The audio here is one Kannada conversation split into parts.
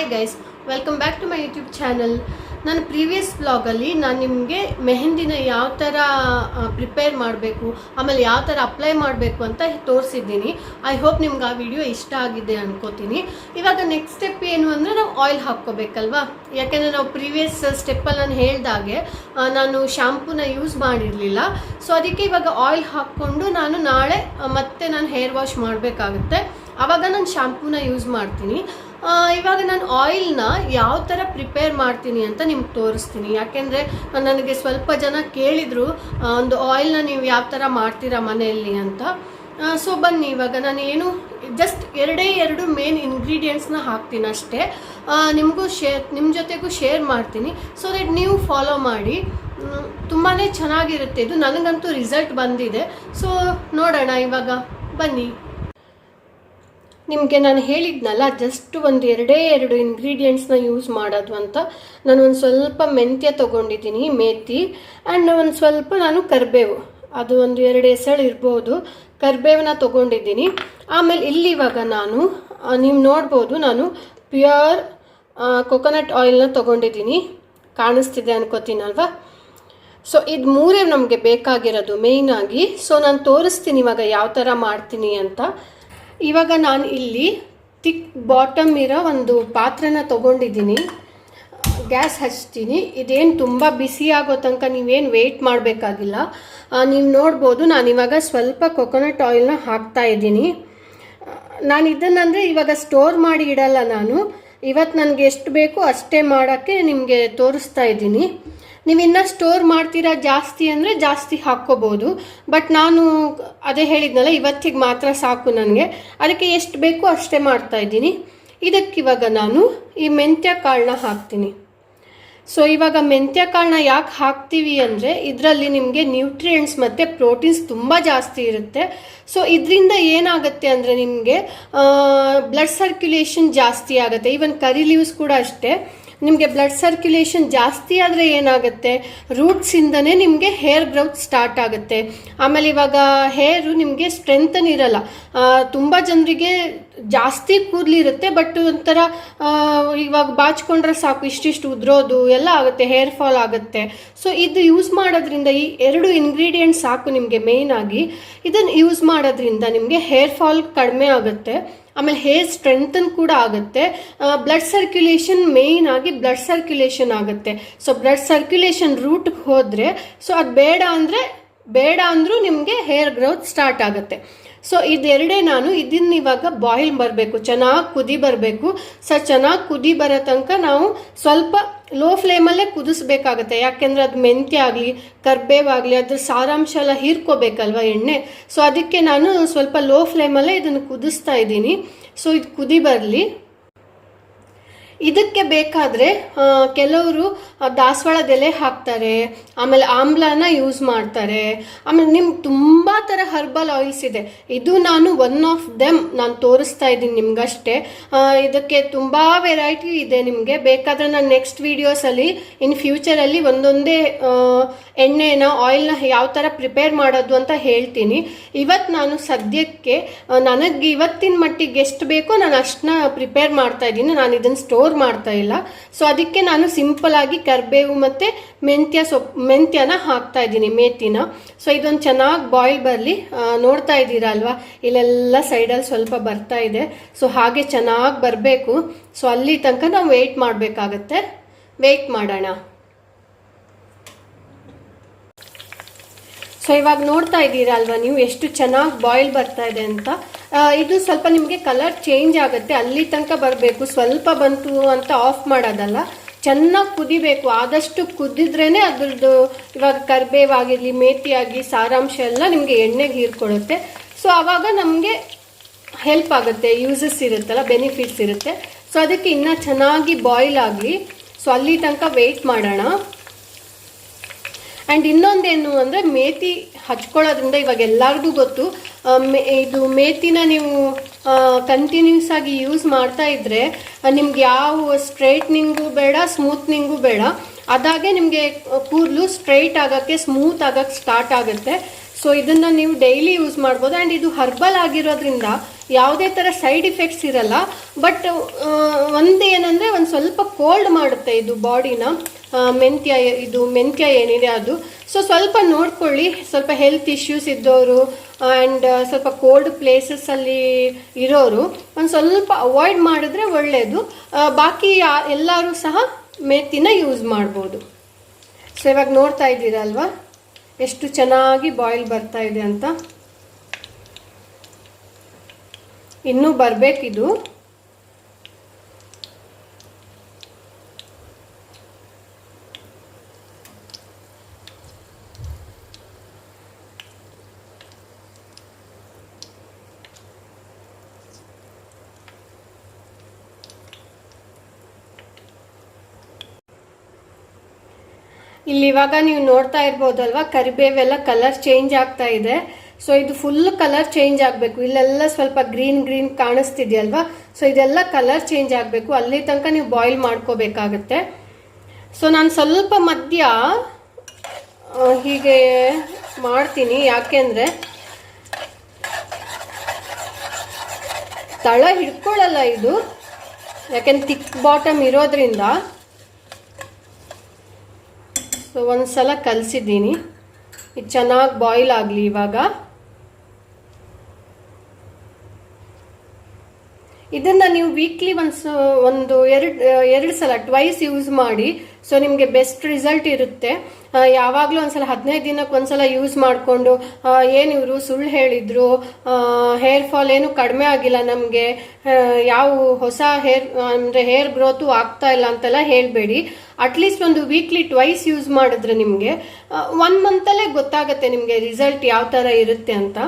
Hi guys, welcome back to my YouTube channel. ನಾನು ಪ್ರೀವಿಯಸ್ ಬ್ಲಾಗಲ್ಲಿ ನಾನು ನಿಮಗೆ ಮೆಹಂದಿನ ಯಾವ ಥರ ಪ್ರಿಪೇರ್ ಮಾಡಬೇಕು, ಆಮೇಲೆ ಯಾವ ಥರ ಅಪ್ಲೈ ಮಾಡಬೇಕು ಅಂತ ತೋರಿಸಿದ್ದೀನಿ. ಐ ಹೋಪ್ ನಿಮ್ಗೆ ಆ ವಿಡಿಯೋ ಇಷ್ಟ ಆಗಿದೆ ಅನ್ಕೋತೀನಿ. ಇವಾಗ ನೆಕ್ಸ್ಟ್ ಸ್ಟೆಪ್ ಏನು ಅಂದರೆ ನಾವು ಆಯಿಲ್ ಹಾಕ್ಕೋಬೇಕಲ್ವಾ. ಯಾಕೆಂದರೆ ನಾವು ಪ್ರೀವಿಯಸ್ ಸ್ಟೆಪ್ಪಲ್ಲಿ ನಾನು ಹೇಳ್ದಾಗೆ ನಾನು ಶಾಂಪೂನ ಯೂಸ್ ಮಾಡಿರಲಿಲ್ಲ. ಸೊ ಅದಕ್ಕೆ ಇವಾಗ ಆಯಿಲ್ ಹಾಕ್ಕೊಂಡು ನಾನು ನಾಳೆ ಮತ್ತೆ ನಾನು ಹೇರ್ ವಾಶ್ ಮಾಡಬೇಕಾಗುತ್ತೆ. ಆವಾಗ ನಾನು ಶಾಂಪೂನ ಯೂಸ್ ಮಾಡ್ತೀನಿ. ಇವಾಗ ನಾನು ಆಯಿಲ್ನ ಯಾವ ಥರ ಪ್ರಿಪೇರ್ ಮಾಡ್ತೀನಿ ಅಂತ ನಿಮ್ಗೆ ತೋರಿಸ್ತೀನಿ. ಯಾಕೆಂದರೆ ನನಗೆ ಸ್ವಲ್ಪ ಜನ ಕೇಳಿದರು ಒಂದು ಆಯಿಲ್ನ ನೀವು ಯಾವ ಥರ ಮಾಡ್ತೀರಾ ಮನೆಯಲ್ಲಿ ಅಂತ. ಸೊ ಬನ್ನಿ, ಇವಾಗ ನಾನು ಏನು ಜಸ್ಟ್ ಎರಡು ಮೇನ್ ಇಂಗ್ರೀಡಿಯೆಂಟ್ಸ್ನ ಹಾಕ್ತೀನಿ ಅಷ್ಟೇ. ನಿಮ್ಮ ಜೊತೆಗೂ ಶೇರ್ ಮಾಡ್ತೀನಿ. ಸೊ ದಟ್ ನೀವು ಫಾಲೋ ಮಾಡಿ. ತುಂಬಾ ಚೆನ್ನಾಗಿರುತ್ತೆ ಇದು. ನನಗಂತೂ ರಿಸಲ್ಟ್ ಬಂದಿದೆ. ಸೊ ನೋಡೋಣ ಇವಾಗ ಬನ್ನಿ. ನಿಮಗೆ ನಾನು ಹೇಳಿದ್ನಲ್ಲ ಜಸ್ಟ್ ಎರಡು ಇಂಗ್ರೀಡಿಯೆಂಟ್ಸ್ನ ಯೂಸ್ ಮಾಡೋದು ಅಂತ. ನಾನು ಒಂದು ಸ್ವಲ್ಪ ಮೆಂತ್ಯ ತೊಗೊಂಡಿದ್ದೀನಿ, ಮೇಥಿ, ಆ್ಯಂಡ್ ಒಂದು ಸ್ವಲ್ಪ ನಾನು ಕರಿಬೇವು, ಅದು ಒಂದು 2 ಎಸಳು ಇರ್ಬೋದು, ಕರಿಬೇವನ್ನ ತೊಗೊಂಡಿದ್ದೀನಿ. ಆಮೇಲೆ ಇಲ್ಲಿ ಇವಾಗ ನೀವು ನೋಡ್ಬೋದು, ನಾನು ಪ್ಯೂರ್ ಕೊಕೊನಟ್ ಆಯಿಲ್ನ ತೊಗೊಂಡಿದ್ದೀನಿ. ಕಾಣಿಸ್ತಿದೆ ಅನ್ಕೋತೀನಲ್ವಾ. ಸೊ ಇದು 3 ನಮಗೆ ಬೇಕಾಗಿರೋದು ಮೇಯ್ನಾಗಿ. ಸೊ ನಾನು ತೋರಿಸ್ತೀನಿ ಇವಾಗ ಯಾವ ಥರ ಮಾಡ್ತೀನಿ ಅಂತ. ಇವಾಗ ನಾನು ಇಲ್ಲಿ ಥಿಕ್ ಬಾಟಮ್ ಇರೋ ಒಂದು ಪಾತ್ರೆನ ತೊಗೊಂಡಿದ್ದೀನಿ. ಗ್ಯಾಸ್ ಹಚ್ತೀನಿ. ಇದೇನು ತುಂಬ ಬಿಸಿ ಆಗೋ ತನಕ ನೀವೇನು ವೆಯ್ಟ್ ಮಾಡಬೇಕಾಗಿಲ್ಲ. ನೀವು ನೋಡ್ಬೋದು, ನಾನಿವಾಗ ಸ್ವಲ್ಪ ಕೊಕೊನಟ್ ಆಯಿಲ್ನ ಹಾಕ್ತಾ ಇದ್ದೀನಿ. ನಾನು ಇದನ್ನಂದರೆ ಇವಾಗ ಸ್ಟೋರ್ ಮಾಡಿ ಇಡಲ್ಲ. ನಾನು ಇವತ್ತು ನನಗೆ ಎಷ್ಟು ಬೇಕು ಅಷ್ಟೇ ಮಾಡೋಕ್ಕೆ ನಿಮಗೆ ತೋರಿಸ್ತಾ ಇದ್ದೀನಿ. ನೀವು ಇನ್ನೂ ಸ್ಟೋರ್ ಮಾಡ್ತೀರಾ ಜಾಸ್ತಿ ಅಂದರೆ ಜಾಸ್ತಿ ಹಾಕ್ಕೋಬೋದು. ಬಟ್ ನಾನು ಅದೇ ಹೇಳಿದ್ನಲ್ಲ, ಇವತ್ತಿಗೆ ಮಾತ್ರ ಸಾಕು ನನಗೆ. ಅದಕ್ಕೆ ಎಷ್ಟು ಬೇಕು ಅಷ್ಟೇ ಮಾಡ್ತಾ ಇದ್ದೀನಿ. ಇದಕ್ಕಿವಾಗ ನಾನು ಈ ಮೆಂತ್ಯ ಕಾಳನ್ನ ಹಾಕ್ತೀನಿ. ಸೊ ಇವಾಗ ಮೆಂತ್ಯ ಕಾಳನ್ನ ಯಾಕೆ ಹಾಕ್ತೀವಿ ಅಂದರೆ ಇದರಲ್ಲಿ ನಿಮಗೆ ನ್ಯೂಟ್ರಿಯೆಂಟ್ಸ್ ಮತ್ತು ಪ್ರೋಟೀನ್ಸ್ ತುಂಬ ಜಾಸ್ತಿ ಇರುತ್ತೆ. ಸೊ ಇದರಿಂದ ಏನಾಗುತ್ತೆ ಅಂದರೆ ನಿಮಗೆ ಬ್ಲಡ್ ಸರ್ಕ್ಯುಲೇಷನ್ ಜಾಸ್ತಿ ಆಗುತ್ತೆ. ಈವನ್ ಕರಿ ಲೀವ್ಸ್ ಕೂಡ ಅಷ್ಟೇ. ನಿಮಗೆ ಬ್ಲಡ್ ಸರ್ಕ್ಯುಲೇಷನ್ ಜಾಸ್ತಿ ಆದರೆ ಏನಾಗುತ್ತೆ, ರೂಟ್ಸಿಂದನೇ ನಿಮಗೆ ಹೇರ್ ಗ್ರೋತ್ ಸ್ಟಾರ್ಟ್ ಆಗುತ್ತೆ. ಆಮೇಲೆ ಇವಾಗ ಹೇರು ನಿಮಗೆ ಸ್ಟ್ರೆಂತನ್ ಇರಲ್ಲ. ತುಂಬ ಜನರಿಗೆ ಜಾಸ್ತಿ ಕೂದಲಿರುತ್ತೆ, ಬಟ್ ಒಂಥರ ಇವಾಗ ಬಾಚ್ಕೊಂಡ್ರೆ ಸಾಕು ಇಷ್ಟಿಷ್ಟು ಉದ್ರೋದು ಎಲ್ಲ ಆಗುತ್ತೆ, ಹೇರ್ ಫಾಲ್ ಆಗುತ್ತೆ. ಸೊ ಇದು ಯೂಸ್ ಮಾಡೋದ್ರಿಂದ ಈ 2 ಇಂಗ್ರೀಡಿಯೆಂಟ್ಸ್ ಸಾಕು ನಿಮಗೆ ಮೇಯ್ನಾಗಿ. ಇದನ್ನು ಯೂಸ್ ಮಾಡೋದ್ರಿಂದ ನಿಮಗೆ ಹೇರ್ ಫಾಲ್ ಕಡಿಮೆ ಆಗುತ್ತೆ. ಆಮೇಲೆ ಹೇರ್ ಸ್ಟ್ರೆಂಥನ್ ಕೂಡ ಆಗುತ್ತೆ. ಬ್ಲಡ್ ಸರ್ಕ್ಯುಲೇಷನ್ ಮೇಯ್ನ್ ಆಗಿ ಬ್ಲಡ್ ಸರ್ಕ್ಯುಲೇಷನ್ ಆಗುತ್ತೆ. ಸೊ ಬ್ಲಡ್ ಸರ್ಕ್ಯುಲೇಷನ್ ರೂಟ್ಗೆ ಹೋದರೆ ಸೊ ಅದು ಬೇಡ ಅಂದರೂ ನಿಮಗೆ ಹೇರ್ ಗ್ರೋತ್ ಸ್ಟಾರ್ಟ್ ಆಗುತ್ತೆ. ಸೊ ಇದೆರಡೇ ನಾನು ಇದನ್ನ ಇವಾಗ ಬಾಯ್ಲ್ ಬರಬೇಕು, ಚೆನ್ನಾಗಿ ಕುದಿ ಬರಬೇಕು. ಸೊ ಚೆನ್ನಾಗಿ ಕುದಿ ಬರೋ ತನಕ ನಾವು ಸ್ವಲ್ಪ ಲೋ ಫ್ಲೇಮಲ್ಲೇ ಕುದಿಸ್ಬೇಕಾಗತ್ತೆ. ಯಾಕೆಂದರೆ ಅದು ಮೆಂತ್ಯ ಆಗಲಿ ಕರ್ಬೇವಾಗಲಿ ಅದ್ರ ಸಾರಾಂಶ ಎಲ್ಲ ಹೀರ್ಕೋಬೇಕಲ್ವ ಎಣ್ಣೆ. ಸೊ ಅದಕ್ಕೆ ನಾನು ಸ್ವಲ್ಪ ಲೋ ಫ್ಲೇಮಲ್ಲೇ ಇದನ್ನು ಕುದಿಸ್ತಾ ಇದ್ದೀನಿ. ಸೊ ಇದು ಕುದಿ ಬರಲಿ. ಇದಕ್ಕೆ ಬೇಕಾದರೆ ಕೆಲವರು ದಾಸವಾಳದ ಎಲೆ ಹಾಕ್ತಾರೆ, ಆಮೇಲೆ ಆಮ್ಲನ ಯೂಸ್ ಮಾಡ್ತಾರೆ. ಆಮೇಲೆ ನಿಮ್ಗೆ ತುಂಬ ಥರ ಹರ್ಬಲ್ ಆಯಿಲ್ಸ್ ಇದೆ. ಇದು ನಾನು ಒನ್ ಆಫ್ ದೆಮ್ ನಾನು ತೋರಿಸ್ತಾ ಇದ್ದೀನಿ ನಿಮ್ಗಷ್ಟೇ. ಇದಕ್ಕೆ ತುಂಬ ವೆರೈಟಿ ಇದೆ. ನಿಮಗೆ ಬೇಕಾದರೆ ನಾನು ನೆಕ್ಸ್ಟ್ ವೀಡಿಯೋಸಲ್ಲಿ ಇನ್ ಫ್ಯೂಚರಲ್ಲಿ ಒಂದೊಂದೇ ಎಣ್ಣೆನ ಆಯಿಲ್ನ ಯಾವ ಥರ ಪ್ರಿಪೇರ್ ಮಾಡೋದು ಅಂತ ಹೇಳ್ತೀನಿ. ಇವತ್ತು ನಾನು ಸದ್ಯಕ್ಕೆ ನನಗೆ ಇವತ್ತಿನ ಮಟ್ಟಿಗೆ ಎಷ್ಟು ಬೇಕೋ ನಾನು ಅಷ್ಟನ್ನ ಪ್ರಿಪೇರ್ ಮಾಡ್ತಾ ಇದ್ದೀನಿ. ನಾನು ಇದನ್ನು ಸ್ಟೋರ್ ಮಾಡ್ತಾ ಇಲ್ಲ. ಸೊ ಅದಕ್ಕೆ ನಾನು ಸಿಂಪಲ್ ಆಗಿ ಕರ್ಬೇವು ಮತ್ತು ಮೆಂತ್ಯನ ಹಾಕ್ತಾ ಇದ್ದೀನಿ, ಮೇಥಿನ. ಸೊ ಇದೊಂದು ಚೆನ್ನಾಗಿ ಬಾಯ್ಲ್ ಬರಲಿ. ನೋಡ್ತಾ ಇದ್ದೀರಾ ಅಲ್ವಾ, ಇಲ್ಲೆಲ್ಲ ಸೈಡಲ್ಲಿ ಸ್ವಲ್ಪ ಬರ್ತಾ ಇದೆ. ಸೊ ಹಾಗೆ ಚೆನ್ನಾಗಿ ಬರಬೇಕು. ಸೊ ಅಲ್ಲಿ ತನಕ ನಾವು ವೆಯ್ಟ್ ಮಾಡಬೇಕಾಗತ್ತೆ. ವೆಯ್ಟ್ ಮಾಡೋಣ. ಸೊ ಇವಾಗ ನೋಡ್ತಾ ಇದ್ದೀರಾ ಅಲ್ವಾ ನೀವು ಎಷ್ಟು ಚೆನ್ನಾಗಿ ಬಾಯ್ಲ್ ಬರ್ತಾ ಇದೆ ಅಂತ. ಇದು ಸ್ವಲ್ಪ ನಿಮಗೆ ಕಲರ್ ಚೇಂಜ್ ಆಗುತ್ತೆ, ಅಲ್ಲಿ ತನಕ ಬರಬೇಕು. ಸ್ವಲ್ಪ ಬಂತು ಅಂತ ಆಫ್ ಮಾಡೋದಲ್ಲ, ಚೆನ್ನಾಗಿ ಕುದಿಬೇಕು. ಆದಷ್ಟು ಕುದಿದ್ರೇ ಅದ್ರದ್ದು ಇವಾಗ ಕರಿಬೇವಾಗಿರಲಿ ಮೇಥಿ ಆಗಲಿ ಸಾರಾಂಶ ಎಲ್ಲ ನಿಮಗೆ ಎಣ್ಣೆಗೆ ಹೀರ್ಕೊಳ್ಳುತ್ತೆ. ಸೊ ಆವಾಗ ನಮಗೆ ಹೆಲ್ಪ್ ಆಗುತ್ತೆ, ಯೂಸಸ್ ಇರುತ್ತಲ್ಲ, ಬೆನಿಫಿಟ್ಸ್ ಇರುತ್ತೆ. ಸೊ ಅದಕ್ಕೆ ಇನ್ನೂ ಚೆನ್ನಾಗಿ ಬಾಯ್ಲ್ ಆಗಲಿ. ಸೊ ಅಲ್ಲಿ ತನಕ ವೆಯ್ಟ್ ಮಾಡೋಣ. ಆ್ಯಂಡ್ ಇನ್ನೊಂದೇನು ಅಂದರೆ ಮೇಥಿ ಹಚ್ಕೊಳ್ಳೋದ್ರಿಂದ ಇವಾಗ ಎಲ್ಲರಿಗೂ ಗೊತ್ತು, ಇದು ಮೇಥಿನ ನೀವು ಕಂಟಿನ್ಯೂಸ್ ಆಗಿ ಯೂಸ್ ಮಾಡ್ತಾ ಇದ್ದರೆ ನಿಮ್ಗೆ ಯಾವ ಸ್ಟ್ರೈಟ್ನಿಂಗು ಬೇಡ, ಸ್ಮೂತ್ನಿಂಗು ಬೇಡ. ಅದಾಗೆ ನಿಮಗೆ ಕೂದಲು ಸ್ಟ್ರೈಟ್ ಆಗೋಕ್ಕೆ, ಸ್ಮೂತ್ ಆಗೋಕ್ಕೆ ಸ್ಟಾರ್ಟ್ ಆಗುತ್ತೆ. ಸೊ ಇದನ್ನು ನೀವು ಡೈಲಿ ಯೂಸ್ ಮಾಡ್ಬೋದು. ಆ್ಯಂಡ್ ಇದು ಹರ್ಬಲ್ ಆಗಿರೋದ್ರಿಂದ ಯಾವುದೇ ಥರ ಸೈಡ್ ಇಫೆಕ್ಟ್ಸ್ ಇರಲ್ಲ. ಬಟ್ ಒಂದು ಏನಂದರೆ ಒಂದು ಸ್ವಲ್ಪ ಕೋಲ್ಡ್ ಮಾಡುತ್ತೆ ಇದು ಬಾಡಿನ. ಮೆಂತ್ಯ ಏನಿದೆ ಅದು. ಸೊ ಸ್ವಲ್ಪ ನೋಡ್ಕೊಳ್ಳಿ, ಸ್ವಲ್ಪ ಹೆಲ್ತ್ ಇಶ್ಯೂಸ್ ಇದ್ದವರು ಆ್ಯಂಡ್ ಸ್ವಲ್ಪ ಕೋಲ್ಡ್ ಪ್ಲೇಸಸ್ಸಲ್ಲಿ ಇರೋರು ಒಂದು ಸ್ವಲ್ಪ ಅವಾಯ್ಡ್ ಮಾಡಿದ್ರೆ ಒಳ್ಳೆಯದು. ಬಾಕಿ ಎಲ್ಲರೂ ಸಹ ಮೆಂತ್ಯನ ಯೂಸ್ ಮಾಡ್ಬೋದು. ಸೊ ಇವಾಗ ನೋಡ್ತಾ ಇದ್ದೀರಲ್ವಾ ಎಷ್ಟು ಚೆನ್ನಾಗಿ ಬಾಯ್ಲ್ ಬರ್ತಾ ಇದೆ ಅಂತ. ಇನ್ನೂ ಬರಬೇಕಿದು. ಇಲ್ಲಿ ಇವಾಗ ನೀವು ನೋಡ್ತಾ ಇರ್ಬೋದಲ್ವಾ, ಕರಿಬೇವೆಲ್ಲ ಕಲರ್ ಚೇಂಜ್ ಆಗ್ತಾ ಇದೆ. ಸೊ ಇದು ಫುಲ್ ಕಲರ್ ಚೇಂಜ್ ಆಗಬೇಕು. ಇಲ್ಲೆಲ್ಲ ಸ್ವಲ್ಪ ಗ್ರೀನ್ ಗ್ರೀನ್ ಕಾಣಿಸ್ತಿದೆಯಲ್ವಾ, ಸೊ ಇದೆಲ್ಲ ಕಲರ್ ಚೇಂಜ್ ಆಗಬೇಕು. ಅಲ್ಲಿ ತನಕ ನೀವು ಬಾಯ್ಲ್ ಮಾಡ್ಕೋಬೇಕಾಗತ್ತೆ. ಸೊ ನಾನು ಸ್ವಲ್ಪ ಮಧ್ಯ ಹೀಗೆ ಮಾಡ್ತೀನಿ, ಯಾಕೆಂದರೆ ತಳ ಹಿಡ್ಕೊಳ್ಳಲ್ಲ ಇದು, ಯಾಕೆಂದ್ರೆ ಥಿಕ್ ಬಾಟಮ್ ಇರೋದ್ರಿಂದ. ಸೊ ಒಂದ್ಸಲ ಕಲಸಿದ್ದೀನಿ, ಇದು ಚೆನ್ನಾಗಿ ಬಾಯ್ಲ್ ಆಗಲಿ. ಇವಾಗ ಇದನ್ನು ನೀವು ವೀಕ್ಲಿ ಒಂದು ಎರಡು ಸಲ ಟ್ವೈಸ್ ಯೂಸ್ ಮಾಡಿ. ಸೊ ನಿಮಗೆ ಬೆಸ್ಟ್ ರಿಸಲ್ಟ್ ಇರುತ್ತೆ. ಯಾವಾಗಲೂ ಒಂದ್ಸಲ 15 ದಿನಕ್ಕೆ ಒಂದ್ಸಲ ಯೂಸ್ ಮಾಡಿಕೊಂಡು ಏನು ಇವರು ಸುಳ್ಳು ಹೇಳಿದ್ರು, ಹೇರ್ ಫಾಲ್ ಏನು ಕಡಿಮೆ ಆಗಿಲ್ಲ, ನಮಗೆ ಯಾವ ಹೊಸ ಹೇರ್ ಗ್ರೋತು ಆಗ್ತಾ ಇಲ್ಲ ಅಂತೆಲ್ಲ ಹೇಳಬೇಡಿ. ಅಟ್ಲೀಸ್ಟ್ ಒಂದು ವೀಕ್ಲಿ ಟ್ವೈಸ್ ಯೂಸ್ ಮಾಡಿದ್ರೆ ನಿಮಗೆ 1 ಮಂತಲ್ಲೇ ಗೊತ್ತಾಗುತ್ತೆ ನಿಮಗೆ ರಿಸಲ್ಟ್ ಯಾವ ಥರ ಇರುತ್ತೆ ಅಂತ.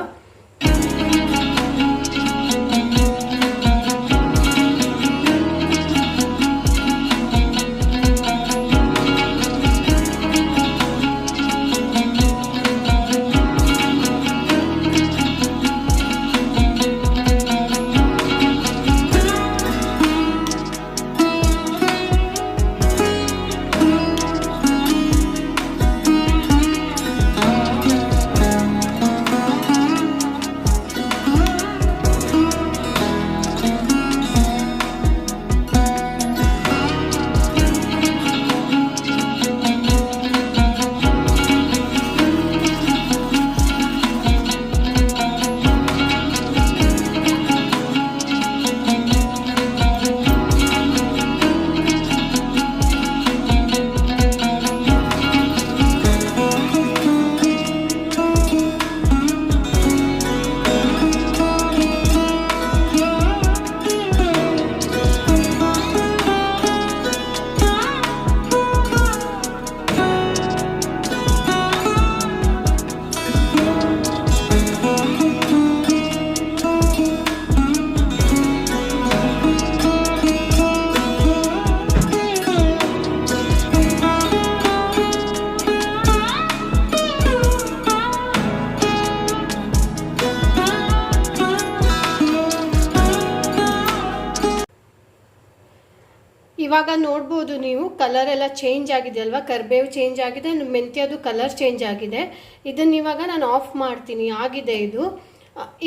ಇವಾಗ ನೋಡ್ಬೋದು ನೀವು, ಕಲರ್ ಎಲ್ಲ ಚೇಂಜ್ ಆಗಿದೆ ಅಲ್ವಾ, ಕರಿಬೇವು ಚೇಂಜ್ ಆಗಿದೆ, ಮೆಂತ್ಯದು ಕಲರ್ ಚೇಂಜ್ ಆಗಿದೆ. ಇದನ್ನ ಇವಾಗ ನಾನು ಆಫ್ ಮಾಡ್ತೀನಿ. ಆಗಿದೆ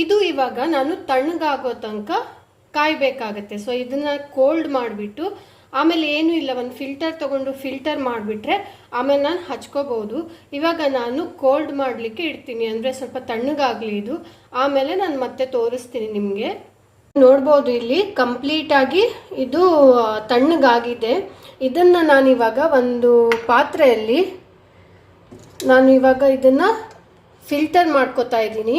ಇದು ಇವಾಗ ನಾನು ತಣ್ಣಗಾಗೋ ತನಕ ಕಾಯಬೇಕಾಗತ್ತೆ. ಸೊ ಇದನ್ನ ಕೋಲ್ಡ್ ಮಾಡಿಬಿಟ್ಟು ಆಮೇಲೆ ಏನೂ ಇಲ್ಲ, ಒಂದು ಫಿಲ್ಟರ್ ತೊಗೊಂಡು ಫಿಲ್ಟರ್ ಮಾಡಿಬಿಟ್ರೆ ಆಮೇಲೆ ನಾನು ಹಚ್ಕೋಬಹುದು. ಇವಾಗ ನಾನು ಕೋಲ್ಡ್ ಮಾಡಲಿಕ್ಕೆ ಇಡ್ತೀನಿ, ಅಂದರೆ ಸ್ವಲ್ಪ ತಣ್ಣಗಾಗಲಿ ಇದು. ಆಮೇಲೆ ನಾನು ಮತ್ತೆ ತೋರಿಸ್ತೀನಿ ನಿಮಗೆ. ನೋಡ್ಬೋದು ಇಲ್ಲಿ ಕಂಪ್ಲೀಟ್ ಆಗಿ ಇದು ತಣ್ಣಗಾಗಿದೆ. ಇದನ್ನು ನಾನಿವಾಗ ಒಂದು ಪಾತ್ರೆಯಲ್ಲಿ ನಾನು ಇವಾಗ ಇದನ್ನು ಫಿಲ್ಟರ್ ಮಾಡ್ಕೋತಾ ಇದ್ದೀನಿ.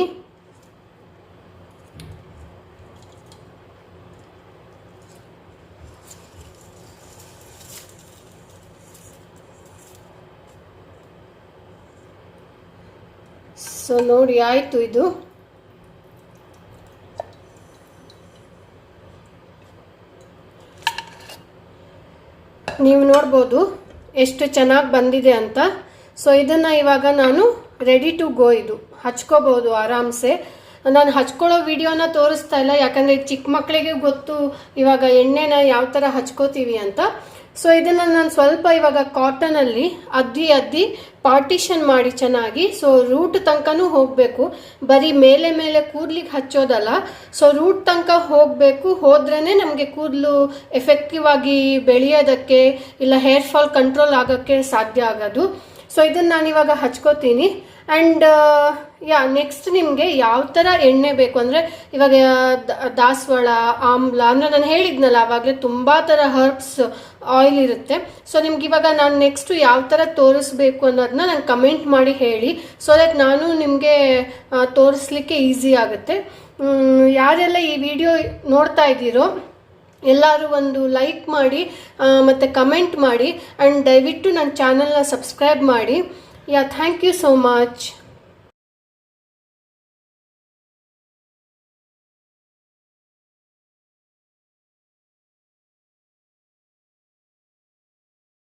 ಸೊ ನೋಡಿ ಆಯಿತು. ಇದು ನೀವು ನೋಡ್ಬೋದು ಎಷ್ಟು ಚೆನ್ನಾಗಿ ಬಂದಿದೆ ಅಂತ. ಸೊ ಇದನ್ನು ಇವಾಗ ನಾನು ರೆಡಿ ಟು ಗೋ, ಇದು ಹಚ್ಕೋಬಹುದು ಆರಾಮ್ಸೆ. ನಾನು ಹಚ್ಕೊಳ್ಳೋ ವಿಡಿಯೋನ ತೋರಿಸ್ತಾ ಇಲ್ಲ, ಯಾಕಂದರೆ ಚಿಕ್ಕ ಮಕ್ಕಳಿಗೆ ಗೊತ್ತು ಇವಾಗ ಎಣ್ಣೆನ ಯಾವ ಥರ ಹಚ್ಕೋತೀವಿ ಅಂತ. ಸೊ ಇದನ್ನು ನಾನು ಸ್ವಲ್ಪ ಇವಾಗ ಕಾಟನಲ್ಲಿ ಅದ್ದಿ ಪಾರ್ಟಿಷನ್ ಮಾಡಿ ಚೆನ್ನಾಗಿ, ಸೊ ರೂಟ್ ತನಕನೂ ಹೋಗಬೇಕು, ಬರೀ ಮೇಲೆ ಮೇಲೆ ಕೂದಲಿಗೆ ಹಚ್ಚೋದಲ್ಲ, ಸೊ ರೂಟ್ ತನಕ ಹೋಗಬೇಕು. ಹೋದ್ರೇ ನಮಗೆ ಕೂದಲು ಎಫೆಕ್ಟಿವ್ ಆಗಿ ಬೆಳೆಯೋದಕ್ಕೆ ಇಲ್ಲ ಹೇರ್ ಫಾಲ್ ಕಂಟ್ರೋಲ್ ಆಗೋಕ್ಕೆ ಸಾಧ್ಯ ಆಗೋದು. ಸೊ ಇದನ್ನು ನಾನಿವಾಗ ಹಚ್ಕೋತೀನಿ. ಆ್ಯಂಡ್ ನೆಕ್ಸ್ಟ್ ನಿಮಗೆ ಯಾವ ಥರ ಎಣ್ಣೆ ಬೇಕು ಅಂದರೆ, ಇವಾಗ ದಾಸವಾಳ, ಆಮ್ಲ ಅಂದರೆ ನಾನು ಹೇಳಿದ್ನಲ್ಲ ಆವಾಗಲೇ ತುಂಬ ಥರ ಹರ್ಬ್ಸ್ ಆಯಿಲ್ ಇರುತ್ತೆ. ಸೊ ನಿಮ್ಗೆ ಇವಾಗ ನಾನು ನೆಕ್ಸ್ಟು ಯಾವ ಥರ ತೋರಿಸ್ಬೇಕು ಅನ್ನೋದನ್ನ ನಾನು ಕಮೆಂಟ್ ಮಾಡಿ ಹೇಳಿ, ಸೊ ದಟ್ ನಾನು ನಿಮಗೆ ತೋರಿಸ್ಲಿಕ್ಕೆ ಈಸಿ ಆಗುತ್ತೆ. ಯಾರೆಲ್ಲ ಈ ವಿಡಿಯೋ ನೋಡ್ತಾ ಇದ್ದೀರೋ ಎಲ್ಲರೂ ಒಂದು ಲೈಕ್ ಮಾಡಿ ಮತ್ತು ಕಮೆಂಟ್ ಮಾಡಿ, ಆ್ಯಂಡ್ ದಯವಿಟ್ಟು ನನ್ನ ಚಾನಲ್ನ ಸಬ್ಸ್ಕ್ರೈಬ್ ಮಾಡಿ. Thank you so much.